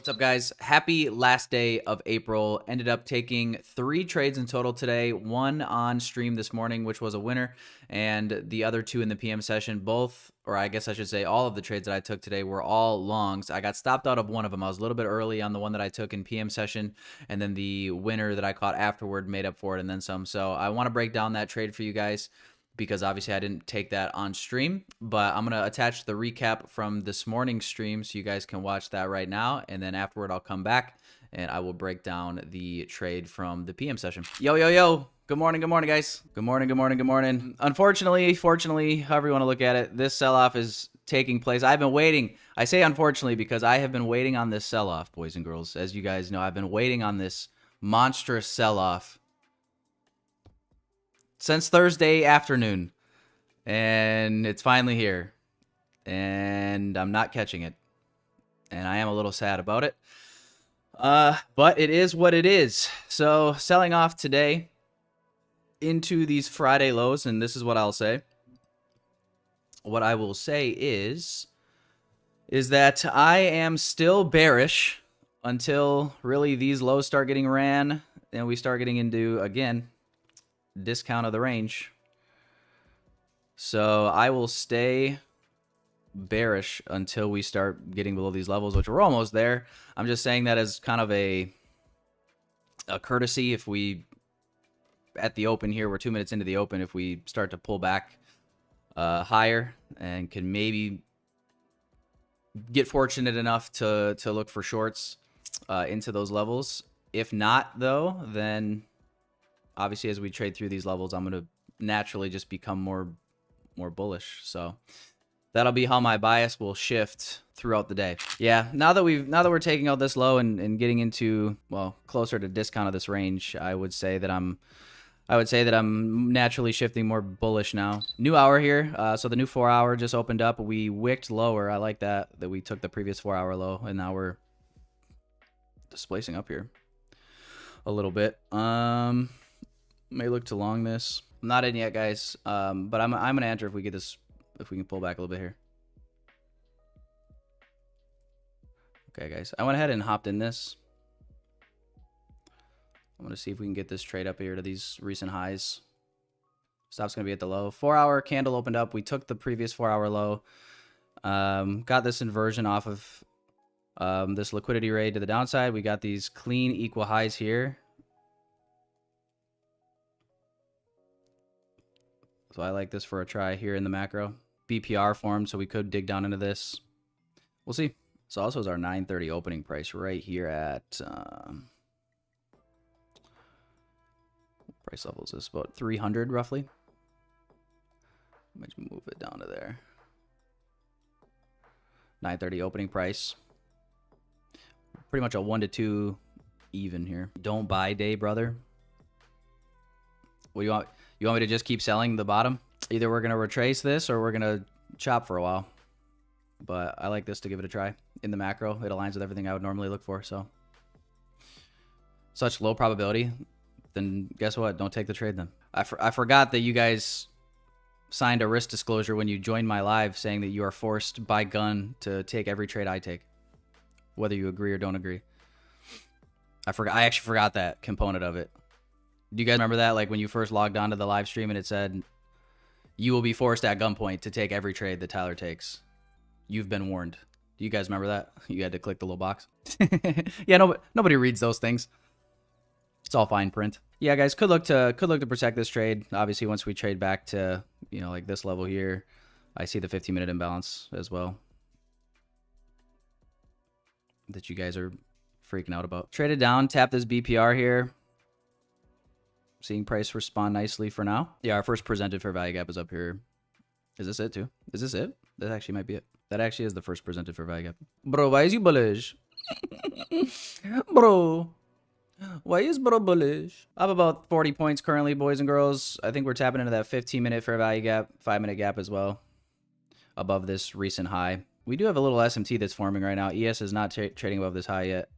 What's up, guys? Happy last day of April. Ended up taking 3 trades in total today. One on stream this morning, which was a winner, and the other 2 in the PM session. Both, or I guess I should say all of the trades that I took today were all longs. I got stopped out of one of them. I was a little bit early on the one that I took in PM session, and then the winner that I caught afterward made up for it and then some. So I want to break down that trade for you guys, because obviously I didn't take that on stream, but I'm going to attach the recap from this morning's stream so you guys can watch that right now, and then afterward I'll come back and I will break down the trade from the PM session. Yo, yo, yo. Good morning, guys. Good morning. Unfortunately, fortunately, however you want to look at it, this sell-off is taking place. I've been waiting. I say unfortunately because I have been waiting on this sell-off, boys and girls. As you guys know, I've been waiting on this monstrous sell-off since Thursday afternoon, and it's finally here, and I'm not catching it, and I am a little sad about it, but it is what it is. So selling off today into these Friday lows, and this is what I'll say. What I will say is that I am still bearish until really these lows start getting ran and we start getting into, again, discount of the range. So I will stay bearish until we start getting below these levels, which we're almost there. I'm just saying that as kind of a courtesy. If we, at the open here, we're 2 minutes into the open, if we start to pull back higher and can maybe get fortunate enough to look for shorts into those levels. If not, though, then obviously, as we trade through these levels, I'm going to naturally just become more bullish. So that'll be how my bias will shift throughout the day. Yeah, now that we're taking out this low and getting into, well, closer to discount of this range, I would say that I'm naturally shifting more bullish now. New hour here. So the new 4-hour just opened up. We wicked lower. I like that we took the previous 4-hour low, and now we're displacing up here a little bit. May look to long this. I'm not in yet, guys. But I'm gonna enter if we get this, if we can pull back a little bit here. Okay, guys. I went ahead and hopped in this. I'm gonna see if we can get this trade up here to these recent highs. Stop's gonna be at the low. 4-hour candle opened up. We took the previous 4-hour low. Got this inversion off of this liquidity raid to the downside. We got these clean equal highs here. So I like this for a try here in the macro. BPR form, so we could dig down into this. We'll see. So also is our 930 opening price right here at... price level is this? About 300 roughly. Let's move it down to there. 930 opening price. Pretty much a 1 to 2 even here. Don't buy day, brother. What do you want? You want me to just keep selling the bottom? Either we're going to retrace this or we're going to chop for a while. But I like this to give it a try. In the macro, it aligns with everything I would normally look for. So, such low probability. Then guess what? Don't take the trade then. I forgot that you guys signed a risk disclosure when you joined my live saying that you are forced by gun to take every trade I take, whether you agree or don't agree. I actually forgot that component of it. Do you guys remember that? Like when you first logged onto the live stream and it said, you will be forced at gunpoint to take every trade that Tyler takes. You've been warned. Do you guys remember that? You had to click the little box. Yeah, nobody reads those things. It's all fine print. Yeah, guys, could look to protect this trade. Obviously, once we trade back to, like this level here, I see the 15-minute imbalance as well that you guys are freaking out about. Traded down, tap this BPR here. Seeing price respond nicely for now. Yeah, our first presented fair value gap is up here. Is this it too? Is this it? That actually might be it. That actually is the first presented fair value gap. Bro, why is you bullish? Bro, why is bro bullish? Up about 40 points currently, boys and girls. I think we're tapping into that 15-minute fair value gap, 5-minute gap as well, above this recent high. We do have a little SMT that's forming right now. ES is not trading above this high yet.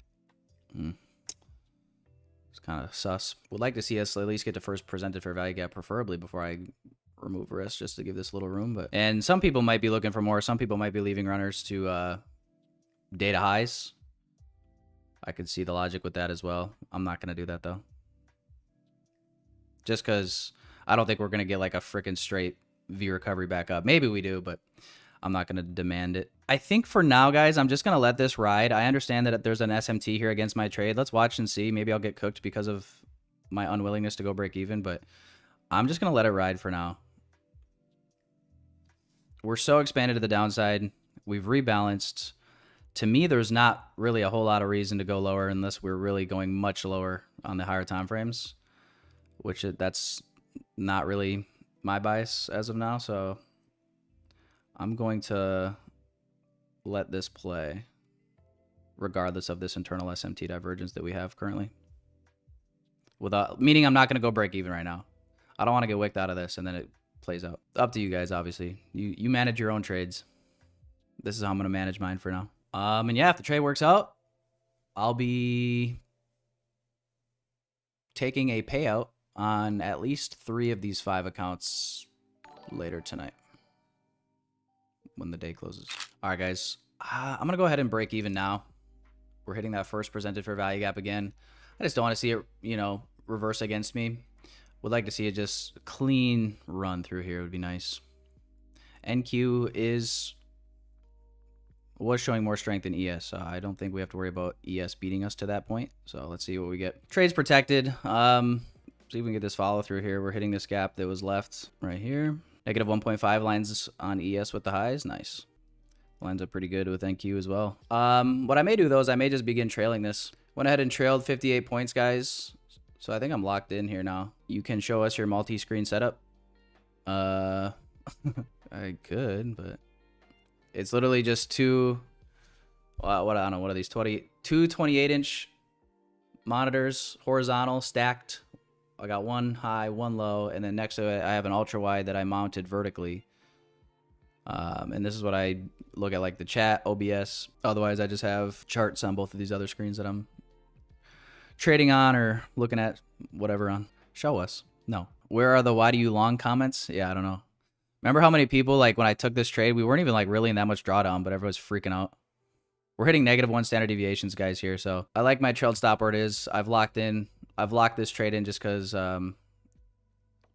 It's kind of sus. Would like to see us at least get to first presented fair value gap, preferably before I remove risk, just to give this a little room. And some people might be looking for more. Some people might be leaving runners to data highs. I could see the logic with that as well. I'm not going to do that, though. Just because I don't think we're going to get like a freaking straight V recovery back up. Maybe we do, but I'm not going to demand it. I think for now, guys, I'm just going to let this ride. I understand that there's an SMT here against my trade. Let's watch and see. Maybe I'll get cooked because of my unwillingness to go break even, but I'm just going to let it ride for now. We're so expanded to the downside. We've rebalanced. To me, there's not really a whole lot of reason to go lower unless we're really going much lower on the higher time frames, which that's not really my bias as of now. So I'm going to let this play regardless of this internal SMT divergence that we have currently. Without meaning I'm not going to go break even right now. I don't want to get wicked out of this and then it plays out. Up to you guys, obviously. You manage your own trades. This is how I'm going to manage mine for now. And yeah, if the trade works out, I'll be taking a payout on at least 3 of these 5 accounts later tonight when the day closes. All right, guys. I'm going to go ahead and break even now. We're hitting that first presented for value gap again. I just don't want to see it, you know, reverse against me. Would like to see it just clean run through here. It would be nice. NQ was showing more strength than ES. I don't think we have to worry about ES beating us to that point. So let's see what we get. Trade's protected. See if we can get this follow through here. We're hitting this gap that was left right here. Negative 1.5 lines on ES with the highs. Nice. Lines up pretty good with NQ as well. What I may do though is I may just begin trailing this. Went ahead and trailed 58 points, guys. So I think I'm locked in here now. You can show us your multi-screen setup. I could, but it's literally just two. Well, I don't know. What are these? Two 28-inch monitors, horizontal, stacked. I got one high, one low, and then next to it, I have an ultra wide that I mounted vertically. And this is what I look at, like the chat, OBS. Otherwise, I just have charts on both of these other screens that I'm trading on or looking at whatever on. Show us. No. Where are the why do you long comments? Yeah, I don't know. Remember how many people, like when I took this trade, we weren't even like really in that much drawdown, but everyone's freaking out. We're hitting -1 standard deviations, guys, here. So I like my trailed stop where it is. I've locked this trade in just because I'm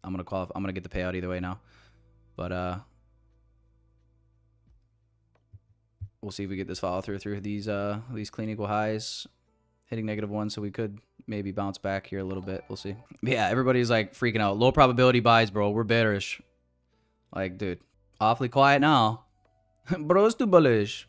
gonna get the payout either way now. But we'll see if we get this follow through these clean equal highs. Hitting -1, so we could maybe bounce back here a little bit. We'll see. Yeah, everybody's like freaking out. Low probability buys, bro. We're bearish. Like, dude, awfully quiet now. Bro's too bullish.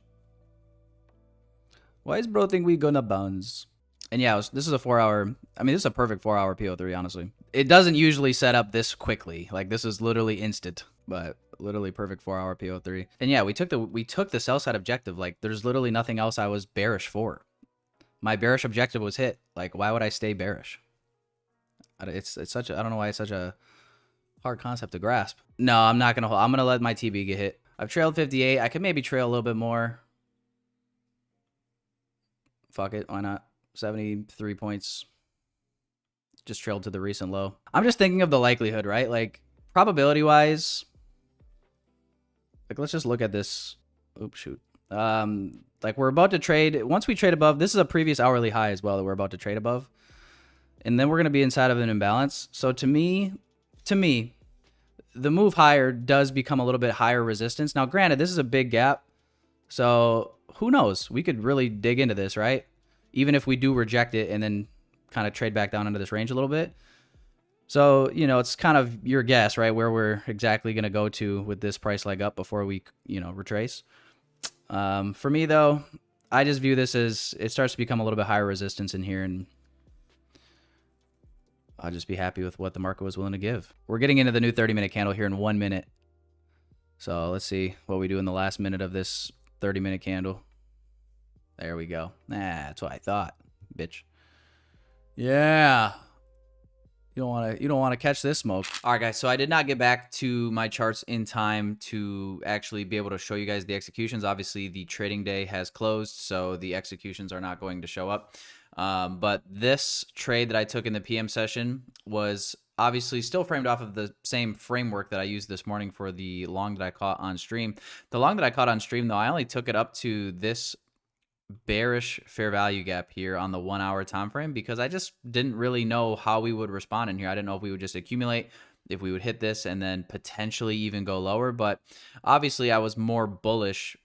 Why does bro think we gonna bounce? And yeah, this is a 4-hour. I mean, this is a perfect 4-hour PO3, honestly. It doesn't usually set up this quickly. Like, this is literally instant, but literally perfect 4-hour PO3. And yeah, we took the sell side objective. Like, there's literally nothing else I was bearish for. My bearish objective was hit. Like, why would I stay bearish? It's such a, I don't know why it's such a hard concept to grasp. No, I'm not gonna hold. I'm gonna let my TB get hit. I've trailed 58. I could maybe trail a little bit more. Fuck it, why not? 73 points. Just trailed to the recent low. I'm just thinking of the likelihood, right? Like, probability wise, like, let's just look at this. Oops, shoot. Like, we're about to trade. Once we trade above, this is a previous hourly high as well that we're about to trade above. And then we're going to be inside of an imbalance. So to me, the move higher does become a little bit higher resistance. Now, granted, this is a big gap. So who knows? We could really dig into this, right? Even if we do reject it and then kind of trade back down into this range a little bit. So, you know, it's kind of your guess, right? Where we're exactly going to go to with this price leg up before we, you know, retrace. For me, though, I just view this as it starts to become a little bit higher resistance in here, and I'll just be happy with what the market was willing to give. We're getting into the new 30-minute candle here in 1 minute. So let's see what we do in the last minute of this 30-minute candle. There we go. That's what I thought, bitch. Yeah. You don't want to catch this smoke. All right, guys. So I did not get back to my charts in time to actually be able to show you guys the executions. Obviously, the trading day has closed, so the executions are not going to show up. But this trade that I took in the PM session was obviously still framed off of the same framework that I used this morning for the long that I caught on stream. The long that I caught on stream, though, I only took it up to this bearish fair value gap here on the 1 hour time frame because I just didn't really know how we would respond in here. I didn't know if we would just accumulate, if we would hit this and then potentially even go lower. But obviously I was more bullish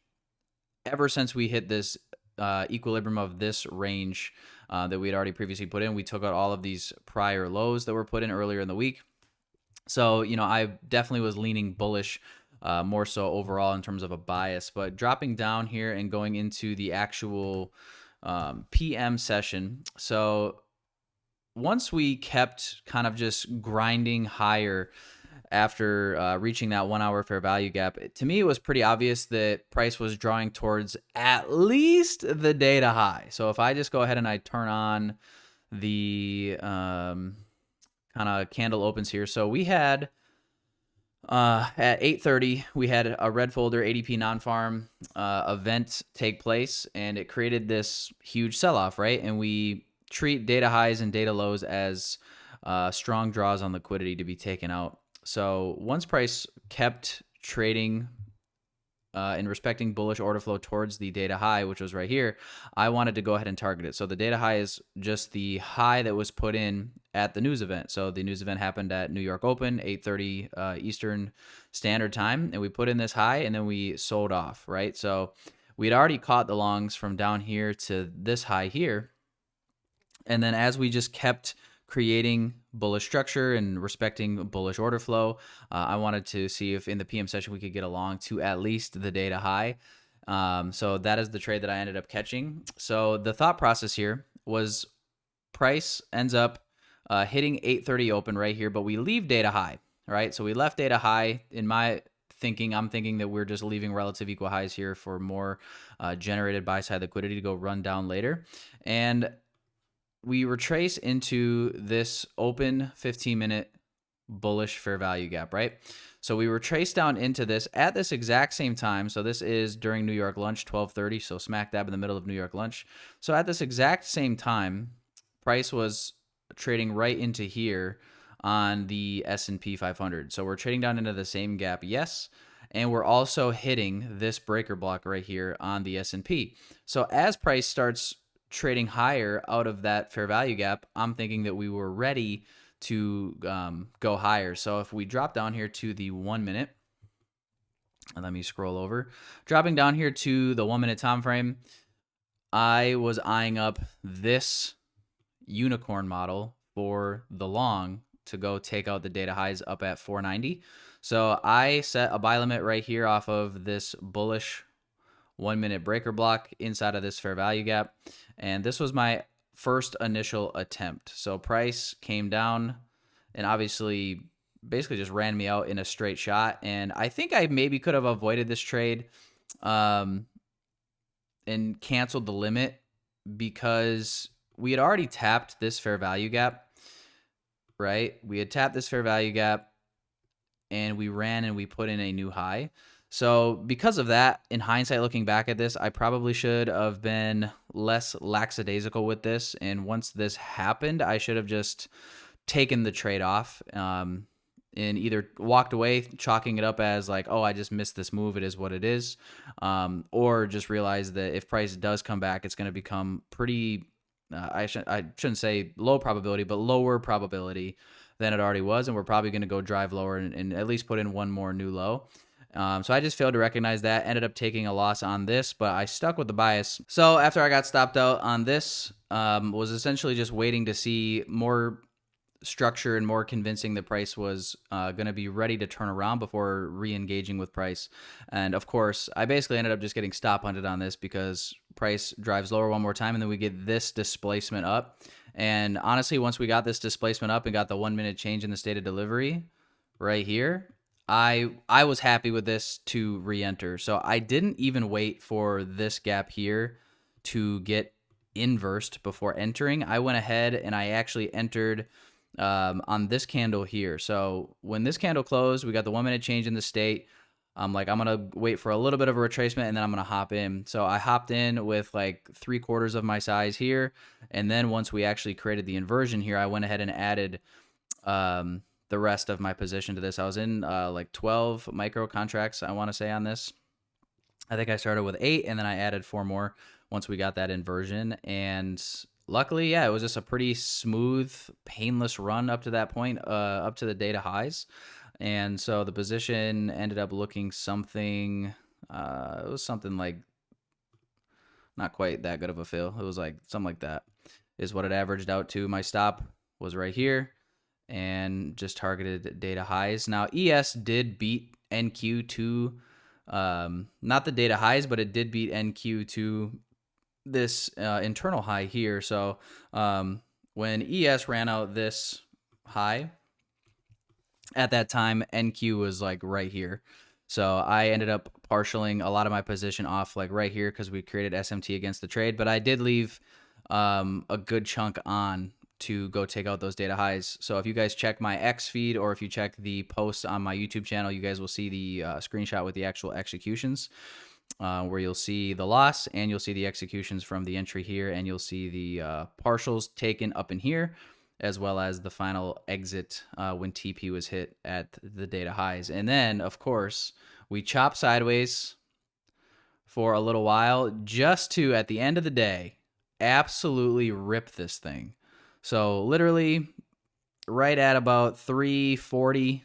ever since we hit this equilibrium of this range that we had already previously put in. We took out all of these prior lows that were put in earlier in the week. So, I definitely was leaning bullish more so overall in terms of a bias. But dropping down here and going into the actual PM session. So once we kept kind of just grinding higher after reaching that 1 hour fair value gap, to me, it was pretty obvious that price was drawing towards at least the data high. So if I just go ahead and I turn on the kind of candle opens here. So we had at 8:30, we had a red folder ADP non-farm event take place, and it created this huge sell-off, right? And we treat data highs and data lows as strong draws on liquidity to be taken out. So once price kept trading and respecting bullish order flow towards the data high, which was right here, I wanted to go ahead and target it. So the data high is just the high that was put in at the news event. So the news event happened at New York Open, 8:30 Eastern Standard Time, and we put in this high and then we sold off, right? So we'd already caught the longs from down here to this high here. And then as we just kept creating bullish structure and respecting bullish order flow, I wanted to see if in the PM session we could get along to at least the data high. So that is the trade that I ended up catching. So the thought process here was price ends up hitting 8:30 open right here, but we leave data high, right? So we left data high. In my thinking, I'm thinking that we're just leaving relative equal highs here for more generated buy side liquidity to go run down later. And we retrace into this open 15-minute bullish fair value gap, right? So we retrace down into this at this exact same time. So this is during New York lunch, 12:30. So smack dab in the middle of New York lunch. So at this exact same time, price was trading right into here on the S&P 500. So we're trading down into the same gap, yes. And we're also hitting this breaker block right here on the S&P. So as price starts trading higher out of that fair value gap, I'm thinking that we were ready to go higher. So if we drop down here to the 1 minute, and let me scroll over, dropping down here to the 1 minute time frame, I was eyeing up this unicorn model for the long to go take out the data highs up at 490. So I set a buy limit right here off of this bullish 1 minute breaker block inside of this fair value gap. And this was my first initial attempt. So price came down and obviously basically just ran me out in a straight shot. And I think I maybe could have avoided this trade and canceled the limit because we had already tapped this fair value gap, right? We had tapped this fair value gap and we ran and we put in a new high. So because of that, in hindsight, looking back at this, I probably should have been less lackadaisical with this. And once this happened, I should have just taken the trade off and either walked away, chalking it up as like, oh, I just missed this move. It is what it is. Or just realize that if price does come back, it's going to become pretty, I shouldn't say low probability, but lower probability than it already was. And we're probably going to go drive lower and at least put in one more new low. So I just failed to recognize that, ended up taking a loss on this, but I stuck with the bias. So after I got stopped out on this, was essentially just waiting to see more structure and more convincing the price was going to be ready to turn around before re-engaging with price. And of course, I basically ended up just getting stop hunted on this because price drives lower one more time and then we get this displacement up. And honestly, once we got this displacement up and got the 1 minute change in the state of delivery right here, I was happy with this to re-enter. So I didn't even wait for this gap here to get inversed before entering. I went ahead and I actually entered on this candle here. So when this candle closed, we got the 1 minute change in the state. I'm like, I'm going to wait for a little bit of a retracement and then I'm going to hop in. So I hopped in with like 3/4 of my size here. And then once we actually created the inversion here, I went ahead and added the rest of my position to this. I was in like 12 micro contracts, I want to say, on this. I think I started with 8 and then I added 4 more once we got that inversion. And luckily, yeah, it was just a pretty smooth, painless run up to that point, up to the data highs. And so the position ended up looking something, it was something like not quite that good of a fill. It was like something like that is what it averaged out to. My stop was right here and just targeted data highs. Now, ES did beat NQ to, not the data highs, but it did beat NQ to this internal high here. So when ES ran out this high, at that time, NQ was like right here. So I ended up partialing a lot of my position off like right here because we created SMT against the trade. But I did leave a good chunk on to go take out those data highs. So if you guys check my X feed or if you check the post on my YouTube channel, you guys will see the screenshot with the actual executions. Where you'll see the loss and you'll see the executions from the entry here, and you'll see the partials taken up in here, as well as the final exit when TP was hit at the data highs. And then, of course, we chop sideways for a little while just to, at the end of the day, absolutely rip this thing. So literally right at about 340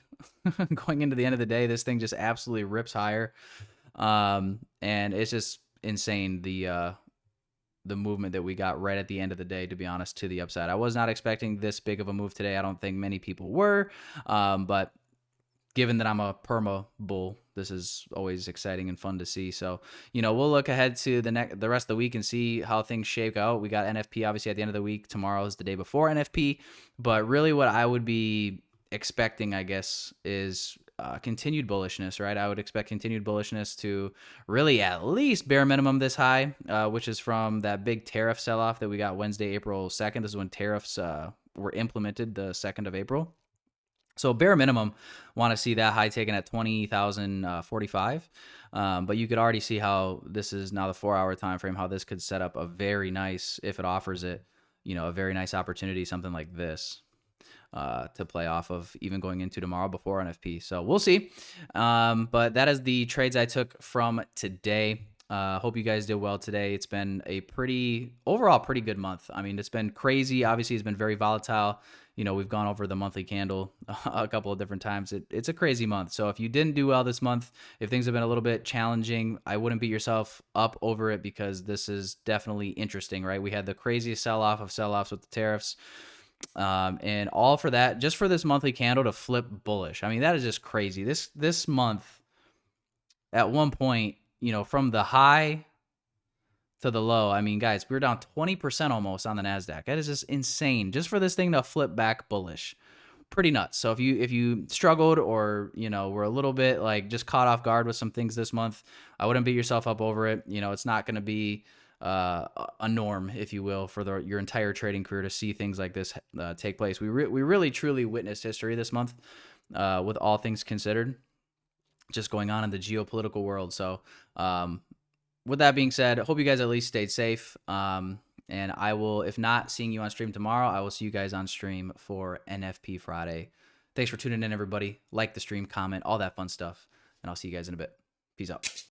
going into the end of the day, this thing just absolutely rips higher. And it's just insane the movement that we got right at the end of the day, to be honest, to the upside. I was not expecting this big of a move today. I don't think many people were, but given that I'm a perma bull, this is always exciting and fun to see. So, we'll look ahead to the rest of the week and see how things shake out. We got NFP obviously at the end of the week. Tomorrow is the day before NFP, but really what I would be expecting, I guess, is continued bullishness, right? I would expect continued bullishness to really at least bare minimum this high, which is from that big tariff sell-off that we got Wednesday, April 2nd. This is when tariffs were implemented, the 2nd of April. So bare minimum, want to see that high taken at 20,045. But you could already see how this is now the 4-hour time frame, how this could set up a very nice, if it offers it, a very nice opportunity, something like this. To play off of even going into tomorrow before NFP. So we'll see. But that is the trades I took from today. Hope you guys did well today. It's been a overall pretty good month. I mean, it's been crazy. Obviously, it's been very volatile. We've gone over the monthly candle a couple of different times. It's a crazy month. So if you didn't do well this month, if things have been a little bit challenging, I wouldn't beat yourself up over it because this is definitely interesting, right? We had the craziest sell-off of sell-offs with the tariffs. And all for that, just for this monthly candle to flip bullish. I mean, that is just crazy. This month, at one point, from the high to the low, I mean, guys, we were down 20% almost on the NASDAQ. That is just insane. Just for this thing to flip back bullish. Pretty nuts. So if you struggled or, were a little bit like just caught off guard with some things this month, I wouldn't beat yourself up over it. It's not going to be a norm, if you will, for your entire trading career to see things like this take place. We really truly witnessed history this month, with all things considered, just going on in the geopolitical world. So with that being said, I hope you guys at least stayed safe. And I will, if not seeing you on stream tomorrow, I will see you guys on stream for NFP Friday. Thanks for tuning in, everybody. Like the stream, comment, all that fun stuff, and I'll see you guys in a bit. Peace out.